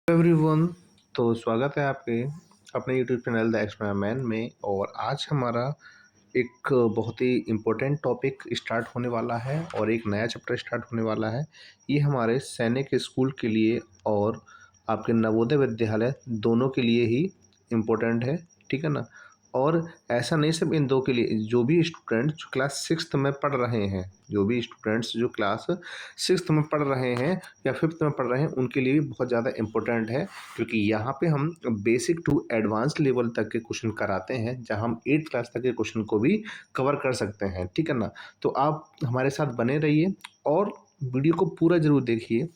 Everyone. तो स्वागत है आपके अपने यूट्यूब चैनल द एक्सपेरिमेंट में। और आज हमारा एक बहुत ही इम्पोर्टेंट टॉपिक स्टार्ट होने वाला है और एक नया चैप्टर स्टार्ट होने वाला है। ये हमारे सैनिक स्कूल के लिए और आपके नवोदय विद्यालय दोनों के लिए ही इम्पोर्टेंट है, ठीक है ना। और ऐसा नहीं सिर्फ इन दो के लिए, जो भी स्टूडेंट जो क्लास सिक्स्थ में पढ़ रहे हैं, जो भी स्टूडेंट्स जो क्लास सिक्स्थ में पढ़ रहे हैं या फिफ्थ में पढ़ रहे हैं, उनके लिए भी बहुत ज़्यादा इम्पोर्टेंट है। क्योंकि यहाँ पे हम बेसिक टू एडवांस लेवल तक के क्वेश्चन कराते हैं, जहाँ हम 8th क्लास तक के क्वेश्चन को भी कवर कर सकते हैं, ठीक है ना। तो आप हमारे साथ बने रहिए और वीडियो को पूरा ज़रूर देखिए।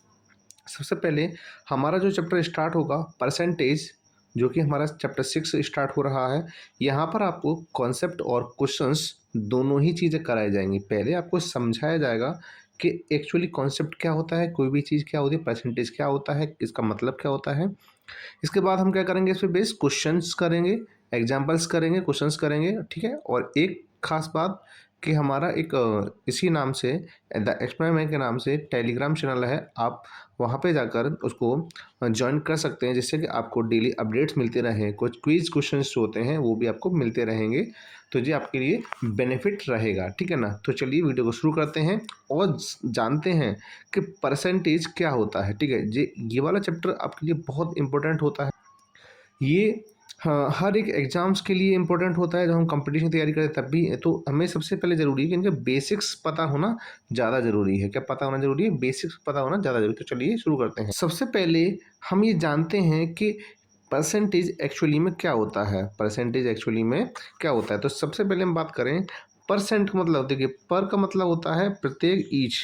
सबसे पहले हमारा जो चैप्टर स्टार्ट होगा परसेंटेज, जो कि हमारा चैप्टर 6 स्टार्ट हो रहा है। यहाँ पर आपको कॉन्सेप्ट और क्वेश्चंस दोनों ही चीज़ें कराई जाएंगी। पहले आपको समझाया जाएगा कि एक्चुअली कॉन्सेप्ट क्या होता है, कोई भी चीज़ क्या होती है, परसेंटेज क्या होता है, इसका मतलब क्या होता है। इसके बाद हम क्या करेंगे, इस पर बेस क्वेश्चंस करेंगे, एग्जाम्पल्स करेंगे, क्वेश्चंस करेंगे, ठीक है। और एक खास बात कि हमारा एक इसी नाम से द एक्सपेरिमेंट के नाम से टेलीग्राम चैनल है। आप वहाँ पे जाकर उसको ज्वाइन कर सकते हैं, जिससे कि आपको डेली अपडेट्स मिलते रहें। कुछ क्विज क्वेश्चंस जो होते हैं वो भी आपको मिलते रहेंगे, तो ये आपके लिए बेनिफिट रहेगा, ठीक है ना। तो चलिए वीडियो को शुरू करते हैं और जानते हैं कि परसेंटेज क्या होता है, ठीक है। ये वाला चैप्टर आपके लिए बहुत इंपॉर्टेंट होता है। ये हाँ, हर एक एग्ज़ाम्स के लिए इम्पोर्टेंट होता है। जब हम कंपटीशन की तैयारी करते हैं तब भी, तो हमें सबसे पहले ज़रूरी है कि इनके बेसिक्स पता होना ज़्यादा ज़रूरी है। क्या पता होना ज़रूरी है? बेसिक्स पता होना ज़्यादा ज़रूरी है। तो चलिए शुरू करते हैं। सबसे पहले हम ये जानते हैं कि परसेंटेज एक्चुअली में क्या होता है। परसेंटेज एक्चुअली में क्या होता है, तो सबसे पहले हम बात करें परसेंट का मतलब। देखिए, पर का मतलब होता है प्रत्येक, ईच,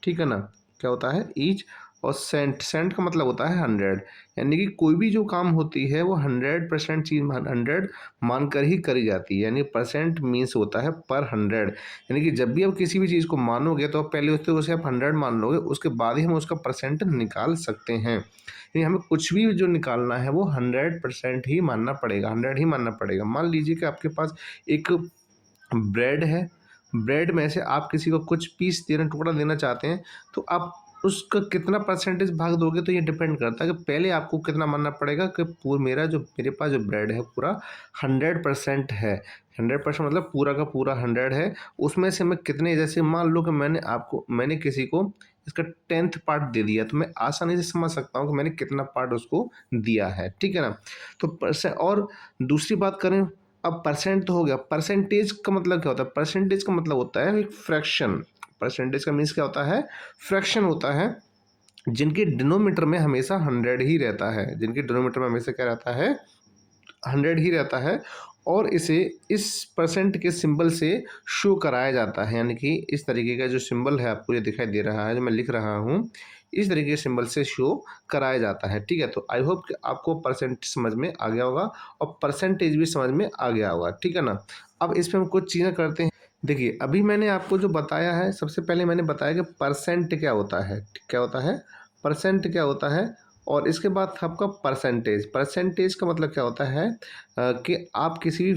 ठीक है ना। क्या होता है? ईच। और सेंट, सेंट का मतलब होता है 100। यानी कि कोई भी जो काम होती है वो 100% चीज़ 100 मानकर ही करी जाती है। यानी परसेंट मीन्स होता है पर 100। यानी कि जब भी आप किसी भी चीज़ को मानोगे तो आप पहले उसे आप 100 मान लोगे, उसके बाद ही हम उसका परसेंट निकाल सकते हैं। यानी हमें कुछ भी जो निकालना है वो 100% ही मानना पड़ेगा, 100 ही मानना पड़ेगा। मान लीजिए कि आपके पास एक ब्रेड है, ब्रेड में से आप किसी को कुछ पीस देना, टुकड़ा देना चाहते हैं, तो आप उसका कितना परसेंटेज भाग दोगे, तो ये डिपेंड करता है कि पहले आपको कितना मानना पड़ेगा कि मेरे पास जो ब्रेड है पूरा 100% है। 100% मतलब पूरा का पूरा 100 है। उसमें से मैं कितने, जैसे मान लो कि मैंने किसी को इसका 10th पार्ट दे दिया, तो मैं आसानी से समझ सकता हूँ कि मैंने कितना पार्ट उसको दिया है, ठीक है ना। तो परसेंट। और दूसरी बात करें, अब परसेंट तो हो गया, परसेंटेज का मतलब क्या होता है? परसेंटेज का मतलब होता है एक फ्रैक्शन। परसेंटेज का मीन्स क्या होता है? फ्रैक्शन होता है जिनके डिनोमीटर में हमेशा 100 ही रहता है। जिनके डिनोमीटर में हमेशा क्या रहता है? 100 ही रहता है। और इसे इस परसेंट के सिंबल से शो कराया जाता है। यानी कि इस तरीके का जो सिंबल है आपको ये दिखाई दे रहा है, जो मैं लिख रहा हूँ, इस तरीके के सिंबल से शो कराया जाता है, ठीक है। तो आई होप कि आपको परसेंट समझ में आ गया होगा और परसेंटेज भी समझ में आ गया होगा, ठीक है ना। अब इसमें हम कुछ चीज़ें करते हैं। देखिए, अभी मैंने आपको जो बताया है, सबसे पहले मैंने बताया कि परसेंट क्या होता है। क्या होता है? परसेंट क्या होता है। और इसके बाद था आपका परसेंटेज। परसेंटेज का मतलब क्या होता है कि आप किसी भी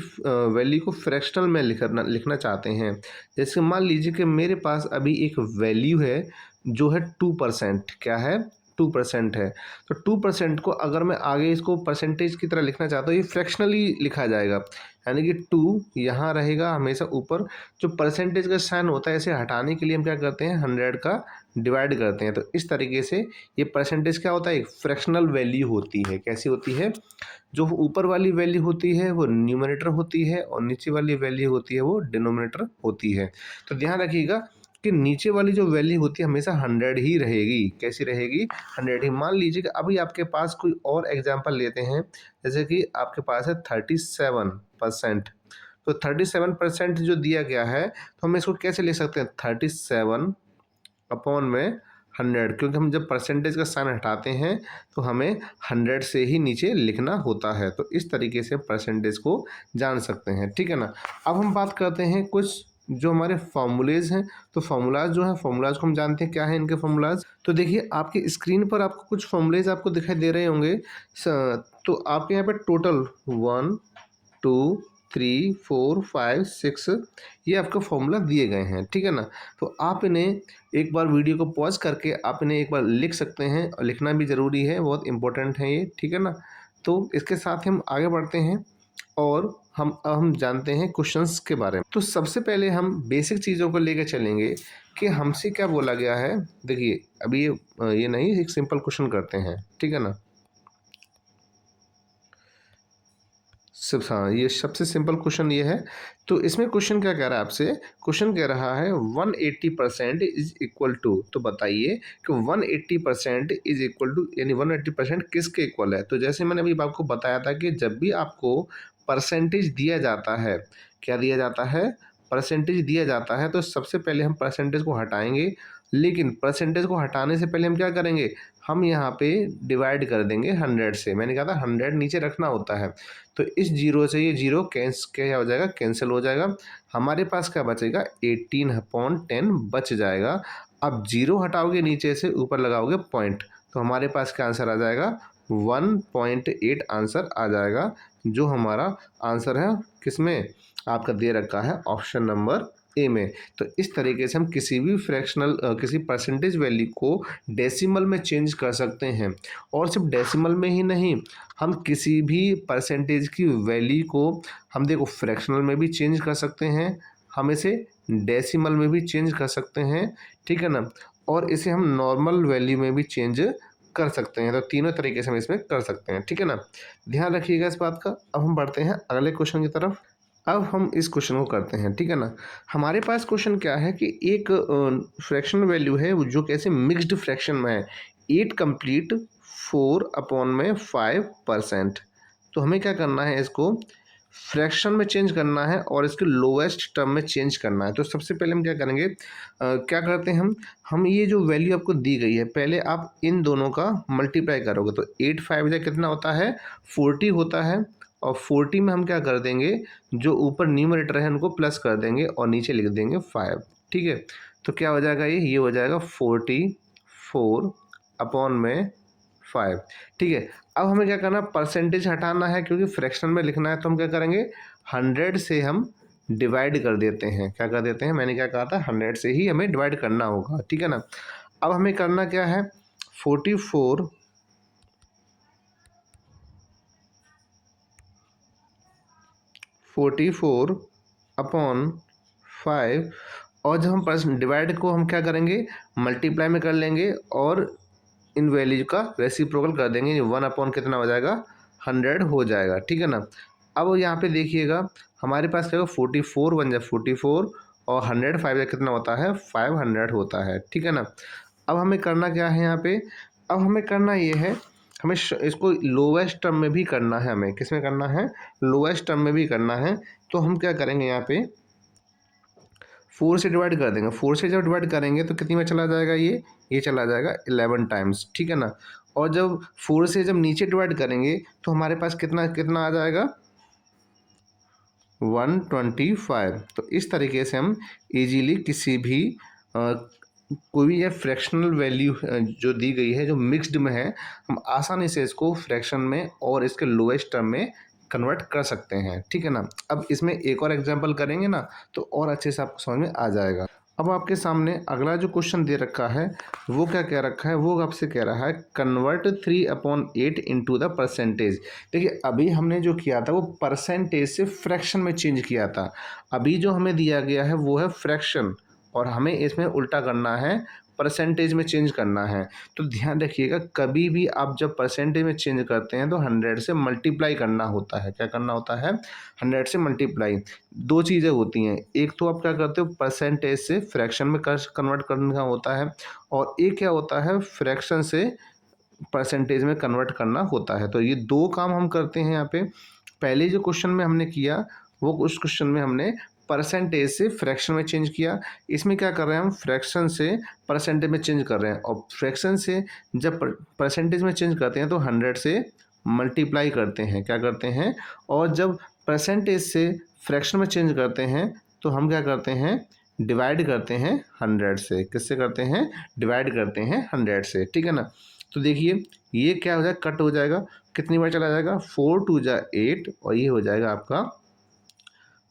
वैल्यू को फ्रैक्शनल में लिखना चाहते हैं। जैसे मान लीजिए कि मेरे पास अभी एक वैल्यू है जो है 2%। क्या है? 2% है। तो 2% को अगर मैं आगे इसको परसेंटेज की तरह लिखना चाहता हूँ, ये फ्रैक्शनली लिखा जाएगा। यानी कि 2 यहाँ रहेगा हमेशा ऊपर। जो परसेंटेज का साइन होता है, इसे हटाने के लिए हम क्या करते हैं? 100 का डिवाइड करते हैं। तो इस तरीके से ये परसेंटेज क्या होता है? एक फ्रैक्शनल वैल्यू होती है। कैसी होती है? जो ऊपर वाली वैल्यू होती है वो न्यूमरेटर होती है और नीचे वाली वैल्यू होती है वो डिनोमिनेटर होती है। तो ध्यान रखिएगा कि नीचे वाली जो वैल्यू होती है हमेशा 100 ही रहेगी। कैसी रहेगी? 100 ही। मान लीजिए कि अभी आपके पास कोई और एग्जांपल लेते हैं, जैसे कि आपके पास है 37%। तो 37% जो दिया गया है, तो हम इसको कैसे ले सकते हैं? 37 अपॉन में 100। क्योंकि हम जब परसेंटेज का साइन हटाते हैं तो हमें 100 से ही नीचे लिखना होता है। तो इस तरीके से परसेंटेज को जान सकते हैं, ठीक है ना। अब हम बात करते हैं कुछ जो हमारे फॉर्मूलेज हैं। तो फॉर्मूलाज जो हैं, फॉर्मूलाज को हम जानते हैं क्या है इनके फॉर्मूलाज। तो देखिए, आपकी स्क्रीन पर आपको कुछ फॉर्मूलेज आपको दिखाई दे रहे होंगे। तो आपके यहाँ पे टोटल 1 2 3 4 5 6 ये आपका फॉर्मूला दिए गए हैं, ठीक है ना। तो आप इन्हें एक बार वीडियो को पॉज करके आप इन्हें एक बार लिख सकते हैं, और लिखना भी ज़रूरी है, बहुत इंपॉर्टेंट है ये, ठीक है ना। तो इसके साथ ही हम आगे बढ़ते हैं और हम जानते हैं क्वेश्चंस के बारे में। तो सबसे पहले हम बेसिक चीज़ों को लेकर चलेंगे कि हमसे क्या बोला गया है। देखिए अभी ये नहीं, एक सिंपल क्वेश्चन करते हैं, ठीक है ना। सिर्फ हाँ, ये सबसे सिंपल क्वेश्चन ये है। तो इसमें क्वेश्चन क्या कह रहा है आपसे, क्वेश्चन कह रहा है 180% इज इक्वल टू, तो बताइए कि 180% इज इक्वल टू, यानी 180% किसके इक्वल है। तो जैसे मैंने अभी आपको बताया था कि जब भी आपको परसेंटेज दिया जाता है, क्या दिया जाता है, परसेंटेज दिया जाता है, तो सबसे पहले हम परसेंटेज को हटाएंगे। लेकिन परसेंटेज को हटाने से पहले हम क्या करेंगे, हम यहाँ पे डिवाइड कर देंगे 100 से। मैंने कहा था 100 नीचे रखना होता है। तो इस जीरो से ये जीरो क्या हो जाएगा, कैंसिल हो जाएगा। हमारे पास क्या बचेगा, 18/10 बच जाएगा। अब जीरो हटाओगे नीचे से, ऊपर लगाओगे पॉइंट, तो हमारे पास क्या आंसर आ जाएगा, 1.8 आंसर आ जाएगा, जो हमारा आंसर है किसमें, आपका दे रखा है ऑप्शन नंबर ए में। तो इस तरीके से हम किसी भी फ्रैक्शनल किसी परसेंटेज वैल्यू को डेसिमल में चेंज कर सकते हैं। और सिर्फ डेसिमल में ही नहीं, हम किसी भी परसेंटेज की वैल्यू को हम देखो फ्रैक्शनल में भी चेंज कर सकते हैं, हम इसे डेसिमल में भी चेंज कर सकते हैं, ठीक है ना। और इसे हम नॉर्मल वैल्यू में भी चेंज कर सकते हैं। तो तीनों तरीके से हम इसमें कर सकते हैं, ठीक है ना। ध्यान रखिएगा इस बात का। अब हम बढ़ते हैं अगले क्वेश्चन की तरफ। अब हम इस क्वेश्चन को करते हैं, ठीक है ना। हमारे पास क्वेश्चन क्या है कि एक फ्रैक्शन वैल्यू है जो कैसे मिक्स्ड फ्रैक्शन में है, 8 कंप्लीट 4/5%। तो हमें क्या करना है, इसको फ्रैक्शन में चेंज करना है और इसके लोएस्ट टर्म में चेंज करना है। तो सबसे पहले हम क्या करेंगे, क्या करते हैं हम ये जो वैल्यू आपको दी गई है, पहले आप इन दोनों का मल्टीप्लाई करोगे। तो 8 5 कितना होता है, 40 होता है। और 40 में हम क्या कर देंगे, जो ऊपर न्यूमरेटर है उनको प्लस कर देंगे और नीचे लिख देंगे 5, ठीक है। तो क्या हो जाएगा, ये हो जाएगा 44/5, ठीक है। अब हमें क्या करना, परसेंटेज हटाना है, क्योंकि फ्रैक्शन में लिखना है। तो हम क्या करेंगे, 100 से हम डिवाइड कर देते हैं। क्या कर देते हैं, मैंने क्या कहा था, 100 से ही हमें डिवाइड करना होगा, ठीक है ना। अब हमें करना क्या है, 44/5। और जब हम डिवाइड को हम क्या करेंगे, मल्टीप्लाई में कर लेंगे और इन वैल्यूज का रेसिप्रोकल कर देंगे। 1 कितना हो जाएगा, 100 हो जाएगा, ठीक है ना। अब यहाँ पे देखिएगा हमारे पास क्या होगा, 44 बन जाए 44, और 100 5 कितना होता है, 500 होता है, ठीक है ना। अब हमें करना क्या है यहाँ पे, अब हमें करना ये है, हमें इसको लोवेस्ट टर्म में भी करना है। हमें किस में करना है, लोवेस्ट टर्म में भी करना है। तो हम क्या करेंगे, यहाँ पे 4 से डिवाइड कर देंगे। 4 से जब डिवाइड करेंगे तो कितनी में चला जाएगा, ये चला जाएगा 11 टाइम्स, ठीक है ना। और जब 4 से जब नीचे डिवाइड करेंगे तो हमारे पास कितना कितना आ जाएगा, 125। तो इस तरीके से हम इजीली किसी भी कोई भी ये फ्रैक्शनल वैल्यू जो दी गई है, जो मिक्स्ड में है, हम आसानी से इसको फ्रैक्शन में और इसके लोएस्ट टर्म में कन्वर्ट कर सकते हैं, ठीक है ना। अब इसमें एक और एग्जांपल करेंगे ना, तो और अच्छे से आपको समझ में आ जाएगा। अब आपके सामने अगला जो क्वेश्चन दे रखा है, वो क्या कह रखा है, वो आपसे कह रहा है कन्वर्ट 3/8 इनटू द परसेंटेज। देखिए अभी हमने जो किया था वो परसेंटेज से फ्रैक्शन में चेंज किया था। अभी जो हमें दिया गया है वो है फ्रैक्शन, और हमें इसमें उल्टा करना है, परसेंटेज में चेंज करना है। तो ध्यान रखिएगा, कभी भी आप जब परसेंटेज में चेंज करते हैं तो 100 से मल्टीप्लाई करना होता है। क्या करना होता है, 100 से मल्टीप्लाई। दो चीज़ें होती हैं, एक तो आप क्या करते हो, परसेंटेज से फ्रैक्शन में कन्वर्ट करने का होता है, और एक क्या होता है, फ्रैक्शन से परसेंटेज में कन्वर्ट करना होता है। तो ये दो काम हम करते हैं यहाँ पे। पहले जो क्वेश्चन में हमने किया, वो उस क्वेश्चन में हमने परसेंटेज से फ्रैक्शन में चेंज किया। इसमें क्या कर रहे हैं, हम फ्रैक्शन से परसेंटेज में चेंज कर रहे हैं। और फ्रैक्शन से जब परसेंटेज में चेंज करते हैं तो 100 से मल्टीप्लाई करते हैं। क्या करते हैं, और जब परसेंटेज से फ्रैक्शन में चेंज करते हैं तो हम क्या करते हैं, डिवाइड करते हैं 100 से। किससे करते हैं, डिवाइड करते हैं 100 से, ठीक है ना। तो देखिए ये क्या हो जाएगा, कट हो जाएगा, कितनी बार चला जाएगा, 4 2 जा 8, और ये हो जाएगा आपका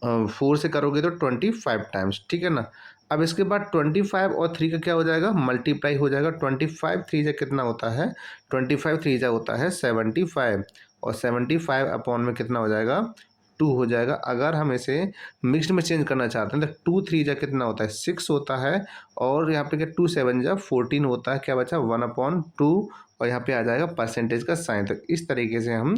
4 से करोगे तो 25 टाइम्स, ठीक है ना। अब इसके बाद 25 और 3 का क्या हो जाएगा, मल्टीप्लाई हो जाएगा। 25 3 जा कितना होता है, 25 3 जा होता है 75, और 75 अपॉन में कितना हो जाएगा, 2 हो जाएगा। अगर हम इसे मिक्स्ड में चेंज करना चाहते हैं तो 2 3 जा कितना होता है, 6 होता है, और यहाँ पे क्या 2 7 जा 14 होता है, क्या बचा 1/2, और यहाँ पे आ जाएगा परसेंटेज का साइन। तो इस तरीके से हम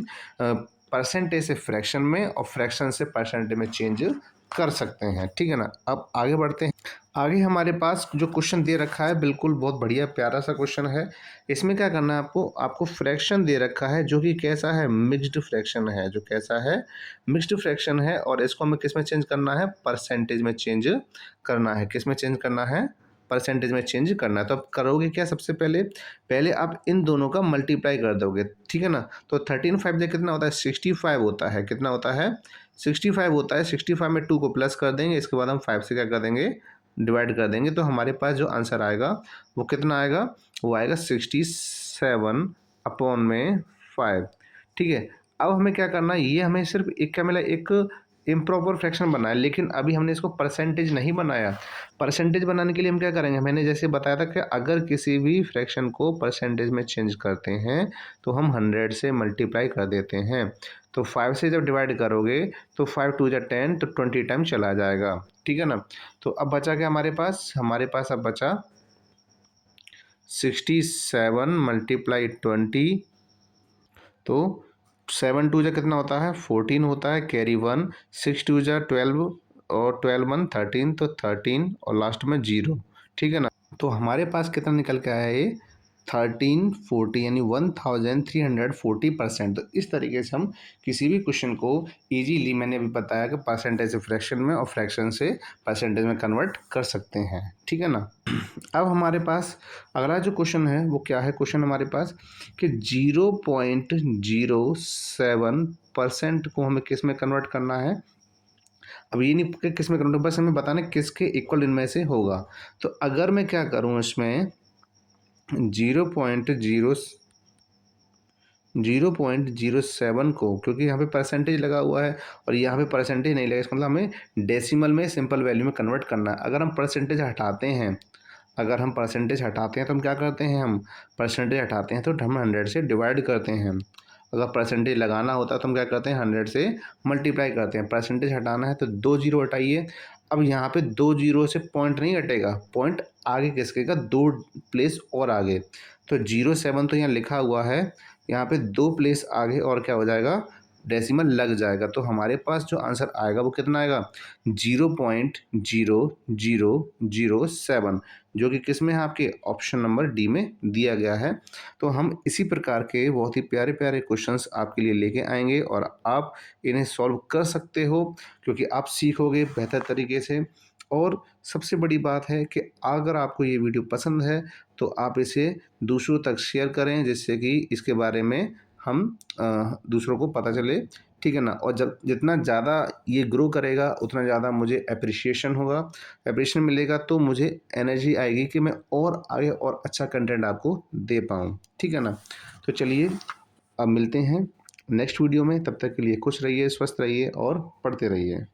परसेंटेज से फ्रैक्शन में और फ्रैक्शन से परसेंटेज में चेंज कर सकते हैं, ठीक है ना। अब आगे बढ़ते हैं। आगे हमारे पास जो क्वेश्चन दे रखा है, बिल्कुल बहुत बढ़िया प्यारा सा क्वेश्चन है। इसमें क्या करना है आपको, आपको फ्रैक्शन दे रखा है जो कि कैसा है, मिक्स्ड फ्रैक्शन है, जो कैसा है, मिक्स्ड फ्रैक्शन है, और इसको हमें किस में चेंज करना है, परसेंटेज में चेंज करना है। किस में चेंज करना है, परसेंटेज में चेंज करना है। तो अब करोगे क्या, सबसे पहले पहले आप इन दोनों का मल्टीप्लाई कर दोगे, ठीक है ना। तो 13 5 कितना होता है, 65 होता है। कितना होता है, 65 होता है। 65 में 2 को प्लस कर देंगे, इसके बाद हम 5 से क्या कर देंगे, डिवाइड कर देंगे। तो हमारे पास जो आंसर आएगा वो कितना आएगा, वो आएगा 67 अपॉन में 5, ठीक है। अब हमें क्या करना है, ये हमें सिर्फ एक क्या मिला, एक इम्प्रॉपर फ्रैक्शन बना है, लेकिन अभी हमने इसको परसेंटेज नहीं बनाया। परसेंटेज बनाने के लिए हम क्या करेंगे, मैंने जैसे बताया था कि अगर किसी भी फ्रैक्शन को परसेंटेज में चेंज करते हैं तो हम 100 से मल्टीप्लाई कर देते हैं। तो 5 से जब डिवाइड करोगे तो 5 2 जा 10, तो 20 टाइम चला जाएगा, ठीक है ना। तो अब बचा क्या हमारे पास, हमारे पास अब बचा 67 मल्टीप्लाई 20, तो 7 2 जा कितना होता है, 14 होता है, कैरी 1, 6 2 जा 12, और 12 1 13, तो 13, और लास्ट में 0, ठीक है ना। तो हमारे पास कितना निकल के आया ये, 1340, यानी 1340%। तो इस तरीके से हम किसी भी क्वेश्चन को इजीली, मैंने अभी बताया कि परसेंटेज से फ्रैक्शन में और फ्रैक्शन से परसेंटेज में कन्वर्ट कर सकते हैं, ठीक है ना। अब हमारे पास अगला जो क्वेश्चन है वो क्या है, क्वेश्चन हमारे पास कि 0.07% को हमें किस में कन्वर्ट करना है। अब ये नहीं कि किस में कन्वर्ट, बस हमें बताना किसके इक्वल इनमें से होगा। तो अगर मैं क्या करूँ इसमें, 0.07 को, क्योंकि यहाँ पे परसेंटेज लगा हुआ है और यहाँ पे परसेंटेज नहीं लगा, इसका मतलब हमें डेसिमल में सिंपल वैल्यू में कन्वर्ट करना है। अगर हम परसेंटेज हटाते हैं, अगर हम परसेंटेज हटाते हैं तो हम क्या करते हैं, हम परसेंटेज हटाते हैं तो हम 100 से डिवाइड करते हैं। अगर परसेंटेज लगाना होता है तो हम क्या करते हैं, 100 से मल्टीप्लाई करते हैं। परसेंटेज हटाना है तो 2 जीरो हटाइए। अब यहाँ पे 2 जीरो से पॉइंट नहीं हटेगा, पॉइंट आगे किसके का, 2 प्लेस और आगे। तो 07 तो यहाँ लिखा हुआ है, यहाँ पे 2 प्लेस आगे और क्या हो जाएगा, डेसिमल लग जाएगा। तो हमारे पास जो आंसर आएगा वो कितना आएगा, 0.0007, जो कि किस में है, आपके ऑप्शन नंबर डी में दिया गया है। तो हम इसी प्रकार के बहुत ही प्यारे प्यारे क्वेश्चंस आपके लिए लेके आएंगे और आप इन्हें सॉल्व कर सकते हो, क्योंकि आप सीखोगे बेहतर तरीके से। और सबसे बड़ी बात है कि अगर आपको ये वीडियो पसंद है तो आप इसे दूसरों तक शेयर करें, जिससे कि इसके बारे में हम दूसरों को पता चले, ठीक है ना। और जब जितना ज़्यादा ये ग्रो करेगा उतना ज़्यादा मुझे एप्रिसिएशन होगा, एप्रिसिएशन मिलेगा तो मुझे एनर्जी आएगी कि मैं और आगे और अच्छा कंटेंट आपको दे पाऊँ, ठीक है ना। तो चलिए अब मिलते हैं नेक्स्ट वीडियो में, तब तक के लिए खुश रहिए, स्वस्थ रहिए और पढ़ते रहिए।